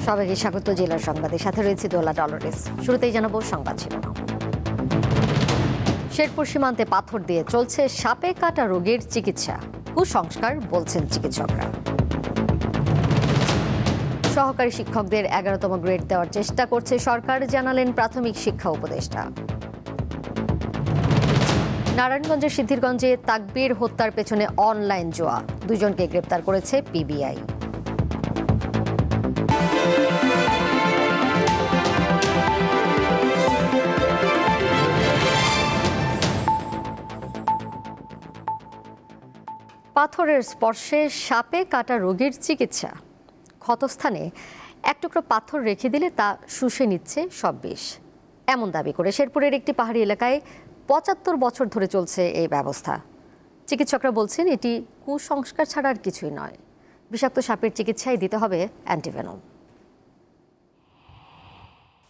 সবাইকে স্বাগত জেলার সংবাদের সাথে রয়েছে দোলা ডলরেস। শুরুতেই জানাবো সংবাদ শিরোনাম। শেরপুর সীমান্তে পাথর দিয়ে চলছে সাপে কাটা রোগীর চিকিৎসা, কুসংস্কার বলছেন চিকিৎসকরা। সহকারী শিক্ষকদের 11তম গ্রেড দেওয়ার চেষ্টা করছে সরকার, জানালেন প্রাথমিক শিক্ষা উপদেষ্টা। নারায়ণগঞ্জের সিদ্ধিরগঞ্জে তাকবীর হত্যার পেছনে অনলাইন জুয়া, 2 জনকে গ্রেপ্তার করেছে পিবিআই। পাথরের স্পর্শে সাপে কাটা রোগীর চিকিৎসা। ক্ষতস্থানে এক টুকরো পাথর রেখে দিলে তা শুষে নিচ্ছে সব বিষ, এমন দাবি করে শেরপুরের একটি পাহাড়ি এলাকায় 75 বছর ধরে চলছে এই ব্যবস্থা। চিকিৎসকরা বলছেন এটি কুসংস্কার ছাড়া আর কিছুই নয়। বিষাক্ত সাপের চিকিৎসায় দিতে হবে antivenom.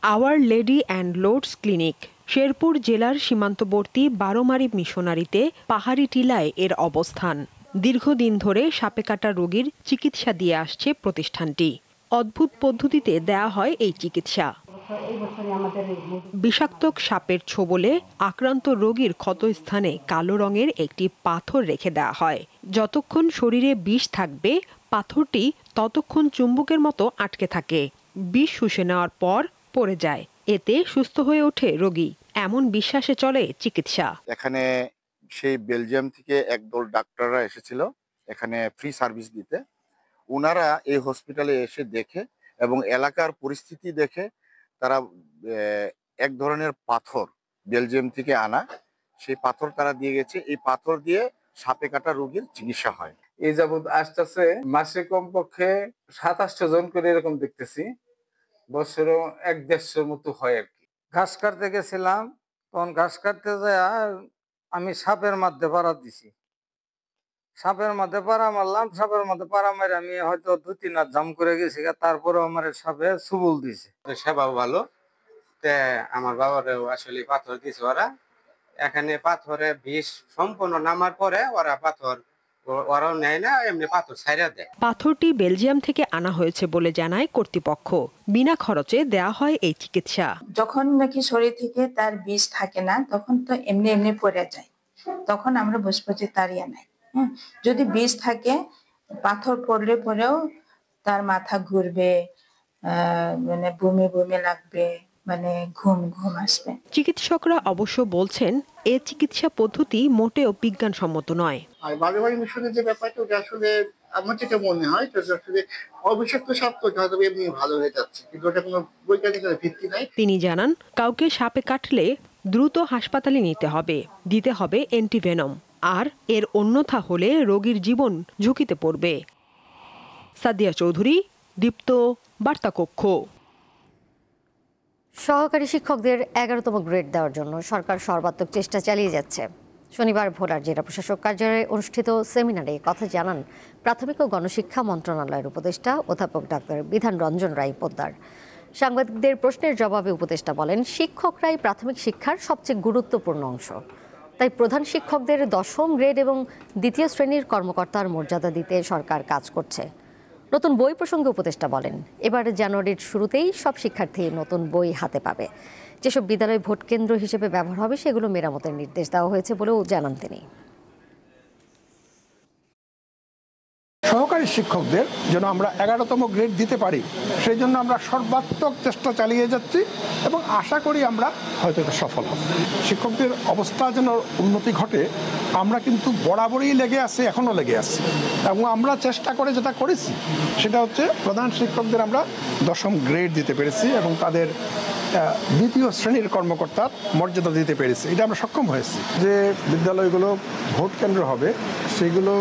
Our Lady and Lourdes Clinic Sherpur জেলার সীমান্তবর্তী বারোমারি মিশনারিতে পাহাড়ি টিলায় এর অবস্থান। দীর্ঘদিন ধরে সাপে কাটা রোগীর চিকিৎসা দিয়ে আসছে প্রতিষ্ঠানটি। অদ্ভুত পদ্ধতিতে দেয়া হয় এই চিকিৎসা। বিষাক্ত সাপের ছোবলে আক্রান্ত রোগীর ক্ষতস্থানে কালো রঙের একটি পাথর রেখে দেওয়া হয়। যতক্ষণ শরীরে বিষ থাকবে পাথরটি ততক্ষণ চুম্বকের মতো আটকে থাকে। বিষ শুষে নেওয়ার পর পড়ে যায়, এতে সুস্থ হয়ে ওঠে রোগী, এমন বিশ্বাসে চলে চিকিৎসা। এখানে সেই বেলজিয়াম থেকে একদল ডাক্তাররা এসেছিল এখানে ফ্রি সার্ভিস দিতে। ওনারা এই হসপিটালে এসে দেখে এবং এলাকার পরিস্থিতি দেখে তারা এক ধরনের পাথর বেলজিয়াম থেকে আনা, সেই পাথর তারা দিয়ে গেছে। এই পাথর দিয়ে সাপে কাটা রোগীর চিকিৎসা হয়। এই যাবৎ আসতেছে মাসে কমপক্ষে 27টা জন করে এরকম দেখতেছি, বছরও 1-150 মতো হয় আর কি। ঘাস কাটতে গেছিলাম, তখন ঘাস কাটতে যায় আমি সাপের মধ্যে পাড়া দিছি। সাপের মধ্যে পাড়া মারলাম, সাপের মধ্যে পাড়া মারে আমি হয়তো 2-3 হাত জাম করে গেছি, তারপরে আমার সাপে সুবল দিছে। সেবাও ভালো, আমার বাবারও আসলে পাথর দিছে ওরা। এখানে পাথরে বিষ সম্পূর্ণ নামার পরে ওরা পাথর ওরাও নেয় না, এমনি পাথর ছাইড়া দেয়। পাথরটি বেলজিয়াম থেকে আনা হয়েছে বলে জানায় কর্তৃপক্ষ। বিনা খরচে দেয়া হয় এই চিকিৎসা। যখন নাকি শরীর থেকে তার বিষ থাকে না, তখন তো এমনি এমনি পড়ে যায়, তখন আমরা বুঝবো যে তার ইয়া নাই। যদি বিষ থাকে, পাথর পড়লে পরেও তার মাথা ঘুরবে, মানে বমি বমি লাগবে, মানে ঘুম ঘুম আসবে। চিকিৎসকরা অবশ্য বলছেন এই চিকিৎসা পদ্ধতি মোটেও বিজ্ঞানসম্মত নয়। আর বারোমারি মিশনের যে ব্যাপারটা, ওটা আসলে আমার যেটা মনে হয় আসলে অবিষাক্ত সাপ তো হয়তো এমনি ভালো হয়ে যাচ্ছে, কিন্তু ওটা কোনো বৈজ্ঞানিক ভিত্তি নাই। তিনি জানান কাউকে সাপে কাটলে দ্রুত হাসপাতালে নিতে হবে, দিতে হবে অ্যান্টিভেনম, আর এর অন্যথা হলে রোগীর জীবন ঝুঁকিতে পড়বে। সাদিয়া চৌধুরী, দীপ্ত, বার্তাকক্ষ। সহকারী শিক্ষকদের 11তম গ্রেড দেওয়ার জন্য সরকার সর্বাত্মক চেষ্টা চালিয়ে যাচ্ছে। শনিবার ভোলার জেলা প্রশাসক কার্যালয়ে অনুষ্ঠিত সেমিনারে কথা জানান প্রাথমিক ও গণশিক্ষা মন্ত্রণালয়ের উপদেষ্টা অধ্যাপক ডাক্তার বিধান রঞ্জন রায় পোদ্দার। সাংবাদিকদের প্রশ্নের জবাবে উপদেষ্টা বলেন, শিক্ষকরাই প্রাথমিক শিক্ষার সবচেয়ে গুরুত্বপূর্ণ অংশ। তাই প্রধান শিক্ষকদের 10ম গ্রেড এবং 2য় শ্রেণীর কর্মকর্তার মর্যাদা দিতে সরকার কাজ করছে। নতুন বই প্রসঙ্গে উপদেষ্টা বলেন, এবার জানুয়ারির শুরুতেই সব শিক্ষার্থী নতুন বই হাতে পাবে। যেসব বিদ্যালয় ভোট কেন্দ্র হিসেবে ব্যবহার হবে সেগুলো মেরামতের নির্দেশ দেওয়া হয়েছে বলেও জানান তিনি। সহকারী শিক্ষকদের যেন আমরা 11তম গ্রেড দিতে পারি, সেই জন্য আমরা সর্বাত্মক চেষ্টা চালিয়ে যাচ্ছি এবং আশা করি আমরা হয়তো এটা সফল হব। শিক্ষকদের অবস্থা যেন উন্নতি ঘটে, আমরা কিন্তু বরাবরই লেগে আছি, এখনও লেগে আছি। এবং আমরা চেষ্টা করে যেটা করেছি সেটা হচ্ছে প্রধান শিক্ষকদের আমরা 10ম গ্রেড দিতে পেরেছি এবং তাদের 2য় শ্রেণীর কর্মকর্তার মর্যাদা দিতে পেরেছি। এটা আমরা সক্ষম হয়েছি। যে বিদ্যালয়গুলো ভোট কেন্দ্র হবে সেগুলো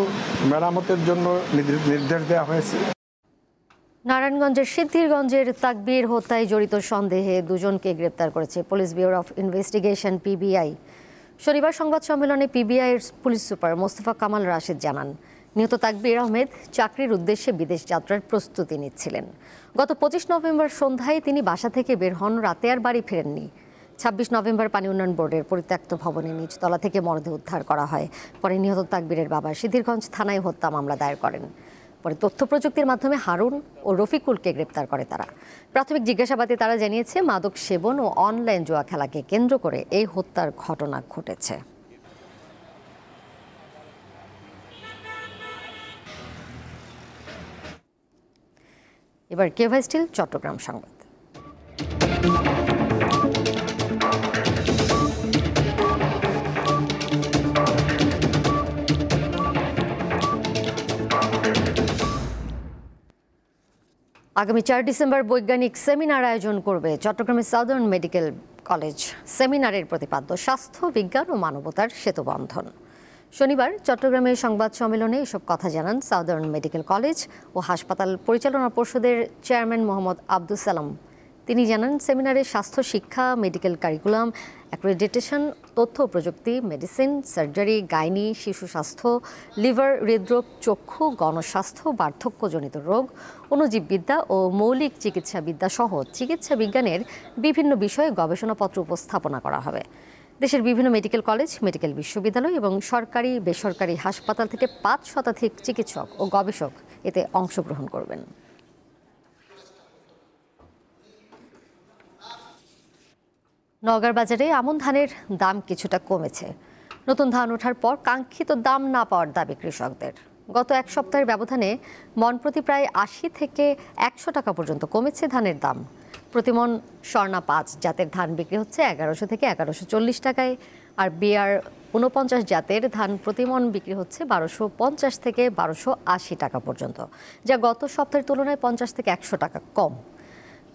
মেরামতের জন্য নির্দেশ দেওয়া হয়েছে। নারায়ণগঞ্জের সিদ্ধিরগঞ্জের তাকবীর হত্যায় জড়িত সন্দেহে 2 জনকে গ্রেপ্তার করেছে police bureau of investigation PBI. শনিবার সংবাদ সম্মেলনে পিবিআইয়ের পুলিশ সুপার মোস্তফা কামাল রাশেদ জানান, নিহত তাকবীর আহমেদ চাকরির উদ্দেশ্যে বিদেশ যাত্রার প্রস্তুতি নিচ্ছিলেন। গত 25 নভেম্বর সন্ধ্যায় তিনি বাসা থেকে বের হন, রাতে আর বাড়ি ফেরেননি। 26 নভেম্বর পানি উন্নয়ন বোর্ডের পরিত্যক্ত ভবনের নিচতলা থেকে মরদেহ উদ্ধার করা হয়। পরে নিহত তাকবীরের বাবা সিদ্ধিরগঞ্জ থানায় হত্যা মামলা দায়ের করেন। পরে তথ্য প্রযুক্তির মাধ্যমে হারুন ও রফিকুলকে গ্রেপ্তার করে তারা। প্রাথমিক জিজ্ঞাসাবাদে তারা জানিয়েছে মাদক সেবন ও অনলাইন জুয়া খেলাকে কেন্দ্র করে এই হত্যার ঘটনা ঘটেছে। এবার কেভা স্টিল চট্টগ্রাম সংবাদ। আগামী 4 ডিসেম্বর বৈজ্ঞানিক সেমিনার আয়োজন করবে চট্টগ্রামের সাউদার্ন মেডিকেল কলেজ। সেমিনারের প্রতিপাদ্য স্বাস্থ্য, বিজ্ঞান ও মানবতার সেতুবন্ধন। শনিবার চট্টগ্রামের সংবাদ সম্মেলনে এসব কথা জানান সাউদার্ন মেডিকেল কলেজ ও হাসপাতাল পরিচালনা পর্ষদের চেয়ারম্যান মোহাম্মদ আব্দুস সালাম। তিনি জানান, সেমিনারে স্বাস্থ্য শিক্ষা, মেডিকেল কারিকুলাম, অ্যাক্রেডিটেশন, তথ্য প্রযুক্তি, মেডিসিন, সার্জারি, গাইনি, শিশু স্বাস্থ্য, লিভার, হৃদরোগ, চক্ষু, গণস্বাস্থ্য, বার্ধক্যজনিত রোগ, অণুজীববিদ্যা ও মৌলিক চিকিৎসাবিদ্যা সহ চিকিৎসা বিজ্ঞানের বিভিন্ন বিষয়ে গবেষণাপত্র উপস্থাপনা করা হবে। দেশের বিভিন্ন মেডিকেল কলেজ, মেডিকেল বিশ্ববিদ্যালয় এবং সরকারি বেসরকারি হাসপাতাল থেকে 5 শতাধিক চিকিৎসক ও গবেষক এতে অংশগ্রহণ করবেন। নওগাঁর বাজারে আমন ধানের দাম কিছুটা কমেছে। নতুন ধান ওঠার পর কাঙ্ক্ষিত দাম না পাওয়ার দাবি কৃষকদের। গত এক সপ্তাহের ব্যবধানে মন প্রতি প্রায় 80 থেকে 100 টাকা পর্যন্ত কমেছে ধানের দাম। প্রতিমন স্বর্ণা 5 জাতের ধান বিক্রি হচ্ছে 1100 থেকে 1140 টাকায়, আর বিআর 49 জাতের ধান প্রতিমন বিক্রি হচ্ছে 1250 থেকে 1280 টাকা পর্যন্ত, যা গত সপ্তাহের তুলনায় 50 থেকে 100 টাকা কম।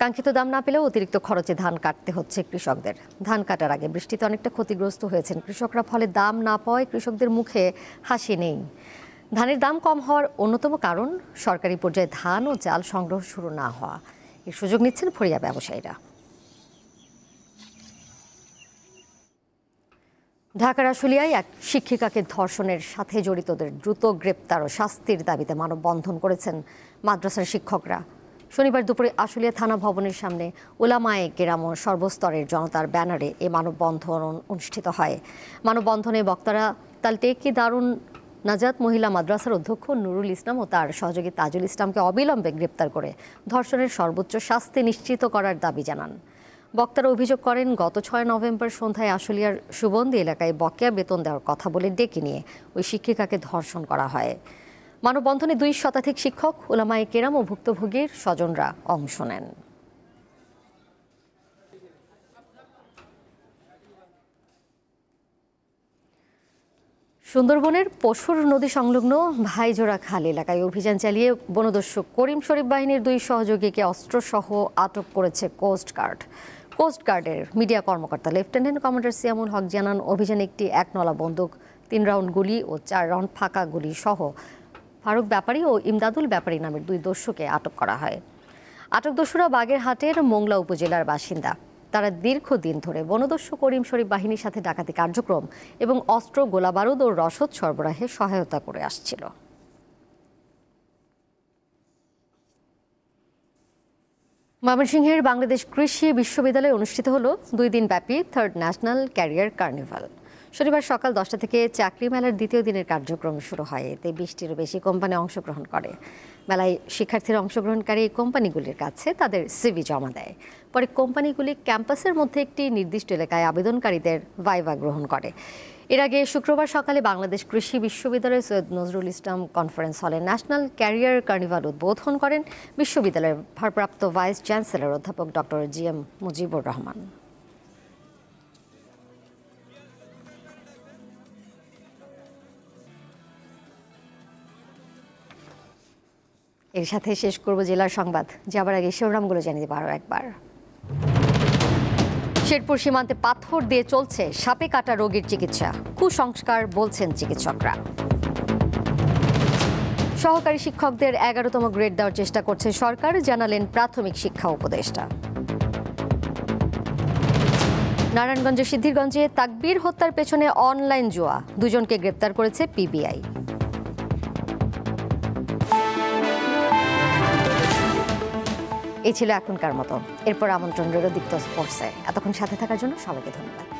কাঙ্ক্ষিত দাম না পেলেও অতিরিক্ত খরচে ধান কাটতে হচ্ছে কৃষকদের। ধান কাটার আগে বৃষ্টিতে অনেকটা ক্ষতিগ্রস্ত হয়েছেন কৃষকরা, ফলে দাম না পাওয়ায় কৃষকদের মুখে হাসি নেই। ধানের দাম কম হওয়ার অন্যতম কারণ সরকারি পর্যায়ে ধান ও চাল সংগ্রহ শুরু না হওয়া। এর সুযোগ নিচ্ছেন ফড়িয়া ব্যবসায়ীরা। ঢাকার আশুলিয়ায় এক শিক্ষিকাকে ধর্ষণের সাথে জড়িতদের দ্রুত গ্রেপ্তার ও শাস্তির দাবিতে মানববন্ধন করেছেন মাদ্রাসার শিক্ষকরা। শনিবার দুপুরে আশুলিয়া থানা ভবনের সামনে উলামায়ে কেরাম ও সর্বস্তরের জনতার ব্যানারে এ মানববন্ধন অনুষ্ঠিত হয়। মানববন্ধনে বক্তারা তালটেকি দারুন নাজাত মহিলা মাদ্রাসার অধ্যক্ষ নুরুল ইসলাম ও তার সহযোগী তাজুল ইসলামকে অবিলম্বে গ্রেপ্তার করে ধর্ষণের সর্বোচ্চ শাস্তি নিশ্চিত করার দাবি জানান। বক্তারা অভিযোগ করেন, গত 6 নভেম্বর সন্ধ্যায় আশুলিয়ার সুবন্দি এলাকায় বকেয়া বেতন দেওয়ার কথা বলে ডেকে নিয়ে ওই শিক্ষিকাকে ধর্ষণ করা হয়। মানববন্ধনে 2 শতাধিক শিক্ষক, উলামায়ে কেরাম ও ভুক্তভোগীর স্বজনরা অংশ নেন। সুন্দরবনের পশুর নদী সংলগ্ন ভাইজোড়া খাল এলাকায় অভিযান চালিয়ে বনদস্যু করিম শরীফ বাহিনীর 2 সহযোগীকে অস্ত্রসহ আটক করেছে কোস্টগার্ড। কোস্টগার্ডের মিডিয়া কর্মকর্তা লেফটেন্যান্ট কমান্ডার সিয়ামুল হক জানান, অভিযানে একটি 1 নলা বন্দুক, 3 রাউন্ড গুলি ও 4 রাউন্ড ফাঁকা গুলি সহ ফারুক ব্যাপারী ও ইমদাদুল ব্যাপারী নামের 2 দস্যুকে আটক করা হয়। আটক দস্যুরা বাগেরহাটের মোংলা উপজেলার বাসিন্দা। তারা দীর্ঘদিন ধরে বনদস্যু করিম শরীফ বাহিনীর সাথে ডাকাতি কার্যক্রম এবং অস্ত্র, গোলাবারুদ ও রসদ সরবরাহে সহায়তা করে আসছিল। ময়মনসিংহের বাংলাদেশ কৃষি বিশ্ববিদ্যালয়ে অনুষ্ঠিত হলো 2 দিন ব্যাপী 3rd ন্যাশনাল ক্যারিয়ার কার্নিভাল। শনিবার সকাল 10টা থেকে চাকরি মেলার 2য় দিনের কার্যক্রম শুরু হয়। এতে 20টিরও বেশি কোম্পানি অংশগ্রহণ করে। মেলায় শিক্ষার্থীরা অংশগ্রহণকারী কোম্পানিগুলির কাছে তাদের সিভি জমা দেয়। পরে কোম্পানিগুলি ক্যাম্পাসের মধ্যে একটি নির্দিষ্ট এলাকায় আবেদনকারীদের ভাইভা গ্রহণ করে। এর আগে শুক্রবার সকালে বাংলাদেশ কৃষি বিশ্ববিদ্যালয়ের সৈয়দ নজরুল ইসলাম কনফারেন্স হলে ন্যাশনাল ক্যারিয়ার কার্নিভাল উদ্বোধন করেন বিশ্ববিদ্যালয়ের ভারপ্রাপ্ত ভাইস চ্যান্সেলর অধ্যাপক ডক্টর GM মুজিবুর রহমান। এর সাথে শেষ করব জেলার সংবাদ। যাবার আগে শিরোনামগুলো জানিয়ে দেব আরও একবার। শেরপুর সীমান্তে পাথর দিয়ে চলছে সাপে কাটা রোগীর চিকিৎসা, কুসংস্কার বলছেন চিকিৎসকরা। সহকারী শিক্ষকদের 11তম গ্রেড দেওয়ার চেষ্টা করছে সরকার, জানালেন প্রাথমিক শিক্ষা উপদেষ্টা। নারায়ণগঞ্জের সিদ্ধিরগঞ্জে তাকবীর হত্যার পেছনে অনলাইন জুয়া, 2 জনকে গ্রেপ্তার করেছে পিবিআই। এই ছিল এখনকার মতো। এরপর আমন্ত্রণ রইল দীপ্ত স্পোর্টসে। এতক্ষণ সাথে থাকার জন্য সবাইকে ধন্যবাদ।